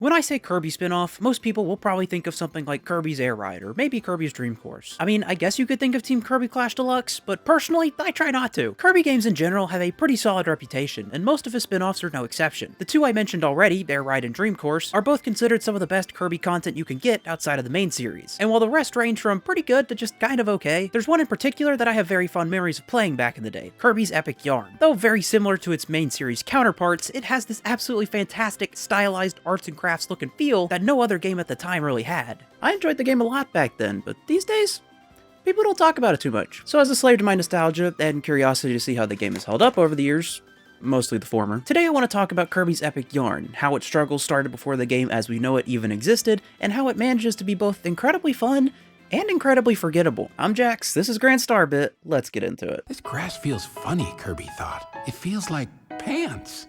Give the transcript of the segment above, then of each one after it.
When I say Kirby spin-off, most people will probably think of something like Kirby's Air Ride, or maybe Kirby's Dream Course. I mean, I guess you could think of Team Kirby Clash Deluxe, but personally, I try not to. Kirby games in general have a pretty solid reputation, and most of his spin-offs are no exception. The two I mentioned already, Air Ride and Dream Course, are both considered some of the best Kirby content you can get outside of the main series. And while the rest range from pretty good to just kind of okay, there's one in particular that I have very fond memories of playing back in the day, Kirby's Epic Yarn. Though very similar to its main series counterparts, it has this absolutely fantastic, stylized arts and crafts look and feel that no other game at the time really had. I enjoyed the game a lot back then, but these days, people don't talk about it too much. So as a slave to my nostalgia and curiosity to see how the game has held up over the years, mostly the former, today I want to talk about Kirby's Epic Yarn, how its struggles started before the game as we know it even existed, and how it manages to be both incredibly fun and incredibly forgettable. I'm Jax, this is Grand Starbit, let's get into it. This grass feels funny, Kirby thought. It feels like pants.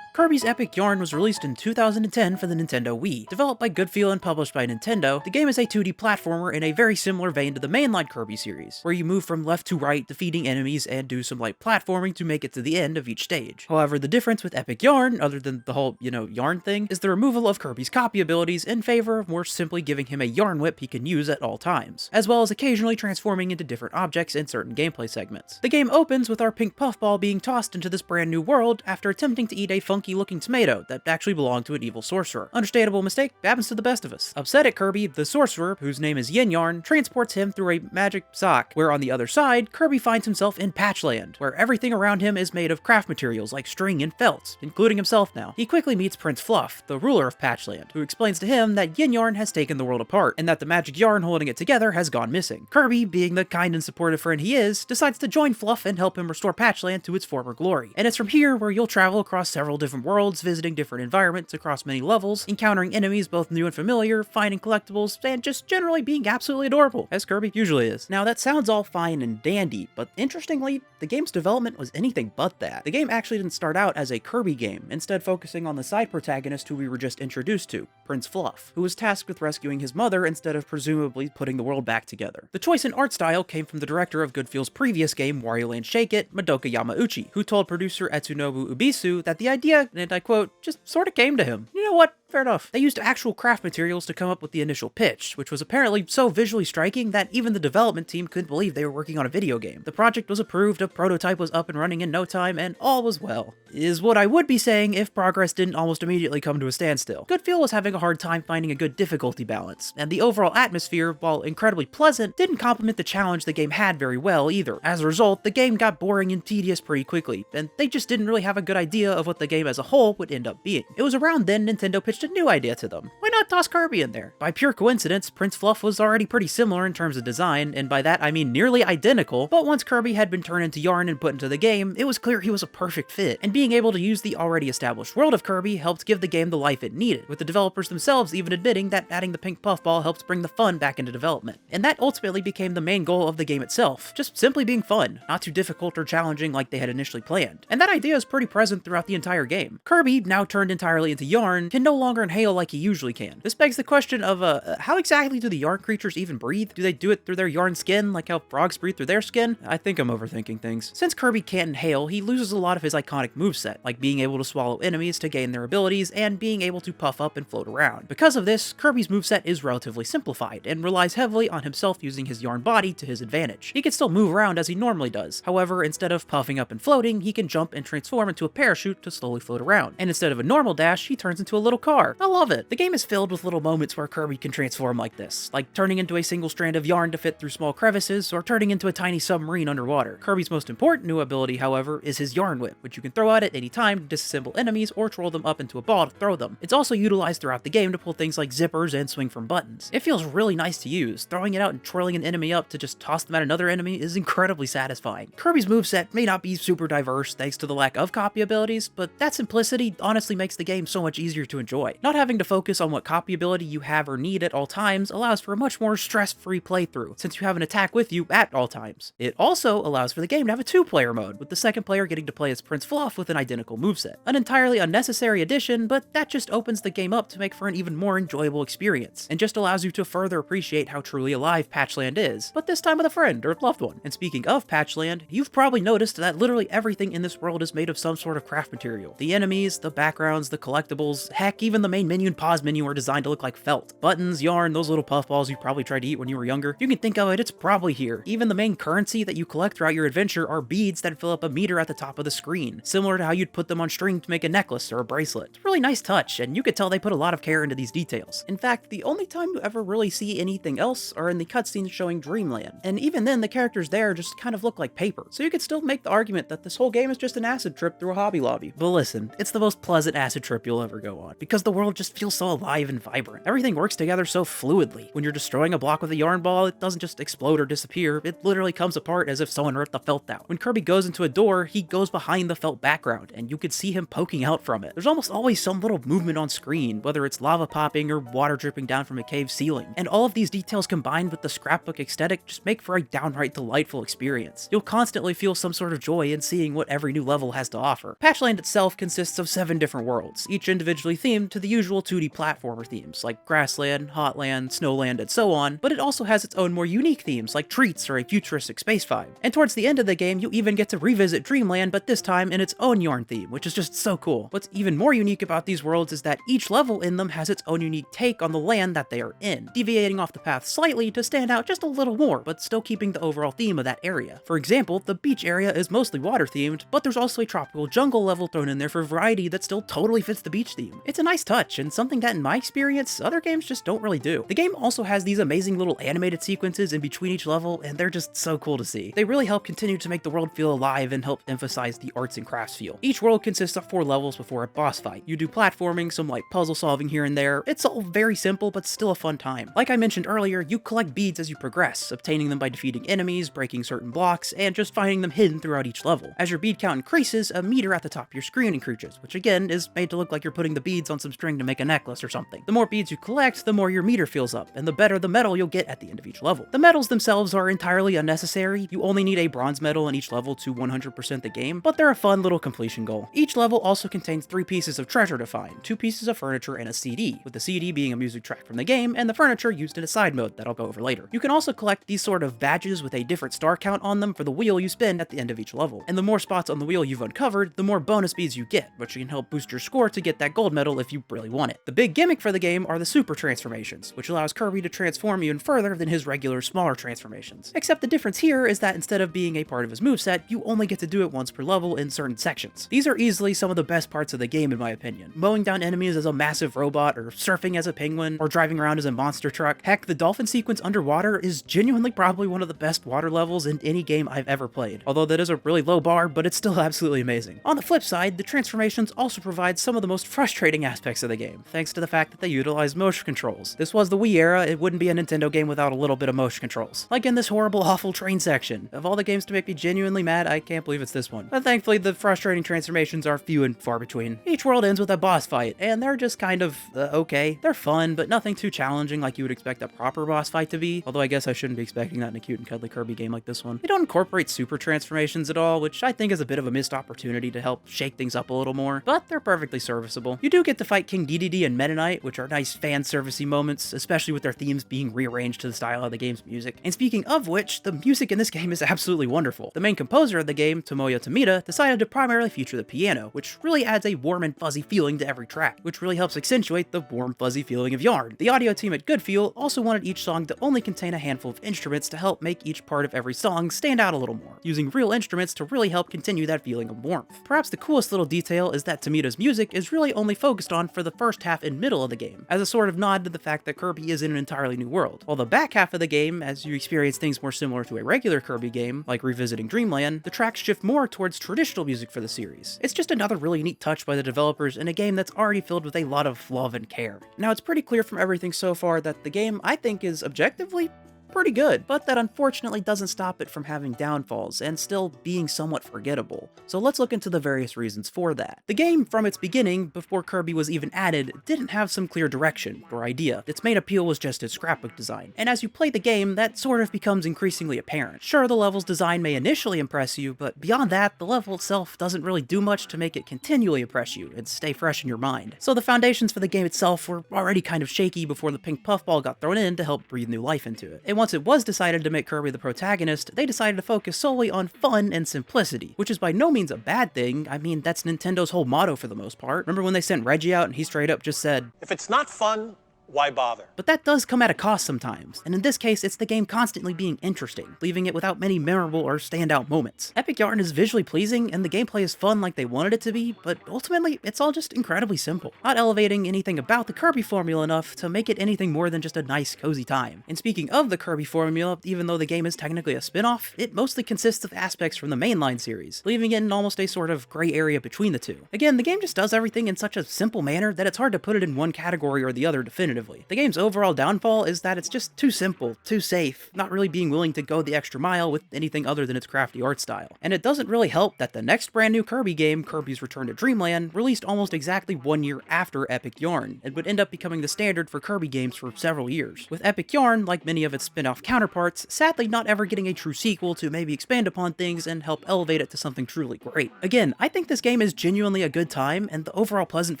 Kirby's Epic Yarn was released in 2010 for the Nintendo Wii. Developed by Goodfeel and published by Nintendo, the game is a 2D platformer in a very similar vein to the mainline Kirby series, where you move from left to right, defeating enemies and do some light platforming to make it to the end of each stage. However, the difference with Epic Yarn, other than the whole, yarn thing, is the removal of Kirby's copy abilities in favor of more simply giving him a yarn whip he can use at all times, as well as occasionally transforming into different objects in certain gameplay segments. The game opens with our pink puffball being tossed into this brand new world after attempting to eat a funky looking tomato that actually belonged to an evil sorcerer. Understandable mistake, happens to the best of us. Upset at Kirby, the sorcerer, whose name is Yin Yarn, transports him through a magic sock, where on the other side, Kirby finds himself in Patchland, where everything around him is made of craft materials like string and felt, including himself now. He quickly meets Prince Fluff, the ruler of Patchland, who explains to him that Yin Yarn has taken the world apart, and that the magic yarn holding it together has gone missing. Kirby, being the kind and supportive friend he is, decides to join Fluff and help him restore Patchland to its former glory. And it's from here where you'll travel across several different worlds, visiting different environments across many levels, encountering enemies both new and familiar, finding collectibles, and just generally being absolutely adorable, as Kirby usually is. Now that sounds all fine and dandy, but interestingly, the game's development was anything but that. The game actually didn't start out as a Kirby game, instead focusing on the side protagonist who we were just introduced to, Prince Fluff, who was tasked with rescuing his mother instead of presumably putting the world back together. The choice in art style came from the director of Goodfeel's previous game, Wario Land Shake It, Madoka Yamauchi, who told producer Etsunobu Ubisu that the idea, and I quote, just sort of came to him. You know what? Fair enough. They used actual craft materials to come up with the initial pitch, which was apparently so visually striking that even the development team couldn't believe they were working on a video game. The project was approved, a prototype was up and running in no time, and all was well. Is what I would be saying if progress didn't almost immediately come to a standstill. Goodfeel was having a hard time finding a good difficulty balance, and the overall atmosphere, while incredibly pleasant, didn't complement the challenge the game had very well either. As a result, the game got boring and tedious pretty quickly, and they just didn't really have a good idea of what the game as a whole would end up being. It was around then Nintendo pitched a new idea to them. Why not toss Kirby in there? By pure coincidence, Prince Fluff was already pretty similar in terms of design, and by that I mean nearly identical, but once Kirby had been turned into yarn and put into the game, it was clear he was a perfect fit, and being able to use the already established world of Kirby helped give the game the life it needed, with the developers themselves even admitting that adding the pink puffball helps bring the fun back into development. And that ultimately became the main goal of the game itself, just simply being fun, not too difficult or challenging like they had initially planned. And that idea is pretty present throughout the entire game. Kirby, now turned entirely into yarn, can no longer inhale like he usually can. This begs the question of, how exactly do the yarn creatures even breathe? Do they do it through their yarn skin, like how frogs breathe through their skin? I think I'm overthinking things. Since Kirby can't inhale, he loses a lot of his iconic moveset, like being able to swallow enemies to gain their abilities, and being able to puff up and float around. Because of this, Kirby's moveset is relatively simplified, and relies heavily on himself using his yarn body to his advantage. He can still move around as he normally does. However, instead of puffing up and floating, he can jump and transform into a parachute to slowly float around. And instead of a normal dash, he turns into a little car. I love it. The game is filled with little moments where Kirby can transform like this, like turning into a single strand of yarn to fit through small crevices, or turning into a tiny submarine underwater. Kirby's most important new ability, however, is his yarn whip, which you can throw out at any time to disassemble enemies or to roll them up into a ball to throw them. It's also utilized throughout the game to pull things like zippers and swing from buttons. It feels really nice to use. Throwing it out and twirling an enemy up to just toss them at another enemy is incredibly satisfying. Kirby's moveset may not be super diverse thanks to the lack of copy abilities, but that simplicity honestly makes the game so much easier to enjoy. enjoy. Not having to focus on what copy ability you have or need at all times allows for a much more stress-free playthrough, since you have an attack with you at all times. It also allows for the game to have a 2-player mode, with the second player getting to play as Prince Fluff with an identical moveset. An entirely unnecessary addition, but that just opens the game up to make for an even more enjoyable experience, and just allows you to further appreciate how truly alive Patchland is, but this time with a friend or loved one. And speaking of Patchland, you've probably noticed that literally everything in this world is made of some sort of craft material. The enemies, the backgrounds, the collectibles, heck, even the main menu and pause menu are designed to look like felt. Buttons, yarn, those little puffballs you probably tried to eat when you were younger. You can think of it, it's probably here. Even the main currency that you collect throughout your adventure are beads that fill up a meter at the top of the screen, similar to how you'd put them on string to make a necklace or a bracelet. It's a really nice touch, and you could tell they put a lot of care into these details. In fact, the only time you ever really see anything else are in the cutscenes showing Dreamland, and even then the characters there just kind of look like paper. So you could still make the argument that this whole game is just an acid trip through a Hobby Lobby. But listen, it's the most pleasant acid trip you'll ever go on, because the world just feels so alive and vibrant. Everything works together so fluidly. When you're destroying a block with a yarn ball, it doesn't just explode or disappear, it literally comes apart as if someone ripped the felt out. When Kirby goes into a door, he goes behind the felt background, and you could see him poking out from it. There's almost always some little movement on screen, whether it's lava popping or water dripping down from a cave ceiling. And all of these details combined with the scrapbook aesthetic just make for a downright delightful experience. You'll constantly feel some sort of joy in seeing what every new level has to offer. Patchland itself consists of 7 different worlds, each individually themed to the usual 2D platformer themes, like Grassland, Hotland, Snowland, and so on, but it also has its own more unique themes, like treats or a futuristic space vibe. And towards the end of the game, you even get to revisit Dreamland, but this time in its own yarn theme, which is just so cool. What's even more unique about these worlds is that each level in them has its own unique take on the land that they are in, deviating off the path slightly to stand out just a little more, but still keeping the overall theme of that area. For example, the beach area is mostly water themed, but there's also a tropical jungle level thrown in there for variety that still totally fits the beach theme. It's a nice touch, and something that in my experience, other games just don't really do. The game also has these amazing little animated sequences in between each level, and they're just so cool to see. They really help continue to make the world feel alive and help emphasize the arts and crafts feel. Each world consists of 4 levels before a boss fight. You do platforming, some light puzzle solving here and there. It's all very simple, but still a fun time. Like I mentioned earlier, you collect beads as you progress, obtaining them by defeating enemies, breaking certain blocks, and just finding them hidden throughout each level. As your bead count increases, a meter at the top of your screen increases, which again is made to look like you're putting the beads on some string to make a necklace or something. The more beads you collect, the more your meter fills up, and the better the medal you'll get at the end of each level. The medals themselves are entirely unnecessary. You only need a bronze medal in each level to 100% the game, but they're a fun little completion goal. Each level also contains 3 pieces of treasure to find, 2 pieces of furniture and a CD, with the CD being a music track from the game and the furniture used in a side mode that I'll go over later. You can also collect these sort of badges with a different star count on them for the wheel you spin at the end of each level. And the more spots on the wheel you've uncovered, the more bonus beads you get, which can help boost your score to get that gold medal if you really want it. The big gimmick for the game are the super transformations, which allows Kirby to transform even further than his regular smaller transformations. Except the difference here is that instead of being a part of his moveset, you only get to do it once per level in certain sections. These are easily some of the best parts of the game in my opinion. Mowing down enemies as a massive robot, or surfing as a penguin, or driving around as a monster truck. Heck, the dolphin sequence underwater is genuinely probably one of the best water levels in any game I've ever played. Although that is a really low bar, but it's still absolutely amazing. On the flip side, the transformations also provide some of the most frustrating aspects of the game, thanks to the fact that they utilize motion controls. This was the Wii era, it wouldn't be a Nintendo game without a little bit of motion controls. Like in this horrible, awful train section. Of all the games to make me genuinely mad, I can't believe it's this one. But thankfully, the frustrating transformations are few and far between. Each world ends with a boss fight, and they're just kind of, okay. They're fun, but nothing too challenging like you would expect a proper boss fight to be, although I guess I shouldn't be expecting that in a cute and cuddly Kirby game like this one. They don't incorporate super transformations at all, which I think is a bit of a missed opportunity to help shake things up a little more, but they're perfectly serviceable. You do get to fight King Dedede and Meta Knight, which are nice fan-servicey moments, especially with their themes being rearranged to the style of the game's music. And speaking of which, the music in this game is absolutely wonderful. The main composer of the game, Tomoya Tomita, decided to primarily feature the piano, which really adds a warm and fuzzy feeling to every track, which really helps accentuate the warm, fuzzy feeling of Yarn. The audio team at Goodfeel also wanted each song to only contain a handful of instruments to help make each part of every song stand out a little more, using real instruments to really help continue that feeling of warmth. Perhaps the coolest little detail is that Tomita's music is really only focused on for the first half and middle of the game, as a sort of nod to the fact that Kirby is in an entirely new world. While the back half of the game, as you experience things more similar to a regular Kirby game, like revisiting Dreamland, the tracks shift more towards traditional music for the series. It's just another really neat touch by the developers in a game that's already filled with a lot of love and care. Now, it's pretty clear from everything so far that the game, I think, is objectively pretty good, but that unfortunately doesn't stop it from having downfalls and still being somewhat forgettable. So let's look into the various reasons for that. The game, from its beginning, before Kirby was even added, didn't have some clear direction or idea. Its main appeal was just its scrapbook design, and as you play the game, that sort of becomes increasingly apparent. Sure, the level's design may initially impress you, but beyond that, the level itself doesn't really do much to make it continually impress you and stay fresh in your mind. So the foundations for the game itself were already kind of shaky before the pink puffball got thrown in to help breathe new life into it. And once it was decided to make Kirby the protagonist, they decided to focus solely on fun and simplicity, which is by no means a bad thing. I mean, that's Nintendo's whole motto for the most part. Remember when they sent Reggie out and he straight up just said, "If it's not fun, why bother?" But that does come at a cost sometimes, and in this case, it's the game constantly being interesting, leaving it without many memorable or standout moments. Epic Yarn is visually pleasing, and the gameplay is fun like they wanted it to be, but ultimately, it's all just incredibly simple, not elevating anything about the Kirby formula enough to make it anything more than just a nice, cozy time. And speaking of the Kirby formula, even though the game is technically a spin-off, it mostly consists of aspects from the mainline series, leaving it in almost a sort of gray area between the two. Again, the game just does everything in such a simple manner that it's hard to put it in one category or the other definitively. The game's overall downfall is that it's just too simple, too safe, not really being willing to go the extra mile with anything other than its crafty art style. And it doesn't really help that the next brand new Kirby game, Kirby's Return to Dreamland, released almost exactly 1 year after Epic Yarn, and would end up becoming the standard for Kirby games for several years, with Epic Yarn, like many of its spin-off counterparts, sadly not ever getting a true sequel to maybe expand upon things and help elevate it to something truly great. Again, I think this game is genuinely a good time, and the overall pleasant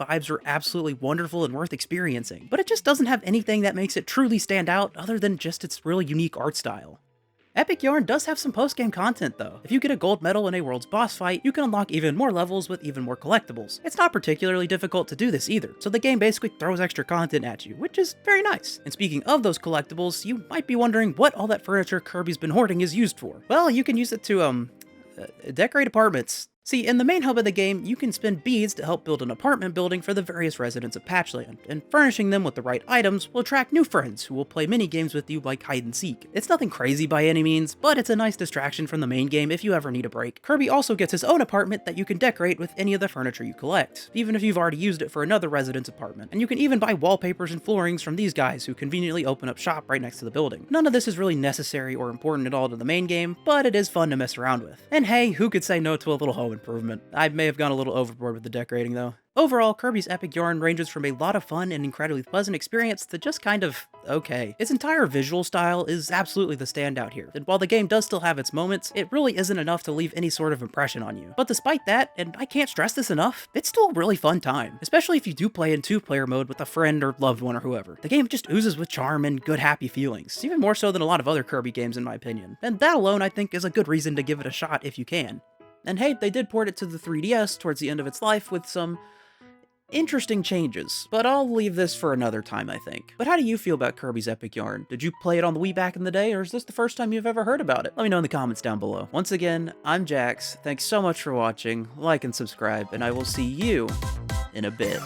vibes are absolutely wonderful and worth experiencing, but it just doesn't have anything that makes it truly stand out other than just its really unique art style. Epic Yarn does have some post-game content though. If you get a gold medal in a world's boss fight, you can unlock even more levels with even more collectibles. It's not particularly difficult to do this either, so the game basically throws extra content at you, which is very nice. And speaking of those collectibles, you might be wondering what all that furniture Kirby's been hoarding is used for. Well, you can use it to, decorate apartments. See, in the main hub of the game, you can spend beads to help build an apartment building for the various residents of Patchland, and furnishing them with the right items will attract new friends who will play mini-games with you like hide and seek. It's nothing crazy by any means, but it's a nice distraction from the main game if you ever need a break. Kirby also gets his own apartment that you can decorate with any of the furniture you collect, even if you've already used it for another resident's apartment. And you can even buy wallpapers and floorings from these guys who conveniently open up shop right next to the building. None of this is really necessary or important at all to the main game, but it is fun to mess around with. And hey, who could say no to a little home improvement? I may have gone a little overboard with the decorating though. Overall, Kirby's Epic Yarn ranges from a lot of fun and incredibly pleasant experience to just kind of okay. Its entire visual style is absolutely the standout here, and while the game does still have its moments, it really isn't enough to leave any sort of impression on you. But despite that, and I can't stress this enough, it's still a really fun time, especially if you do play in 2-player mode with a friend or loved one or whoever. The game just oozes with charm and good happy feelings, even more so than a lot of other Kirby games in my opinion, and that alone I think is a good reason to give it a shot if you can. And hey, they did port it to the 3DS towards the end of its life with some interesting changes, but I'll leave this for another time, I think. But how do you feel about Kirby's Epic Yarn? Did you play it on the Wii back in the day, or is this the first time you've ever heard about it? Let me know in the comments down below. Once again, I'm Jax, thanks so much for watching, like and subscribe, and I will see you in a bit.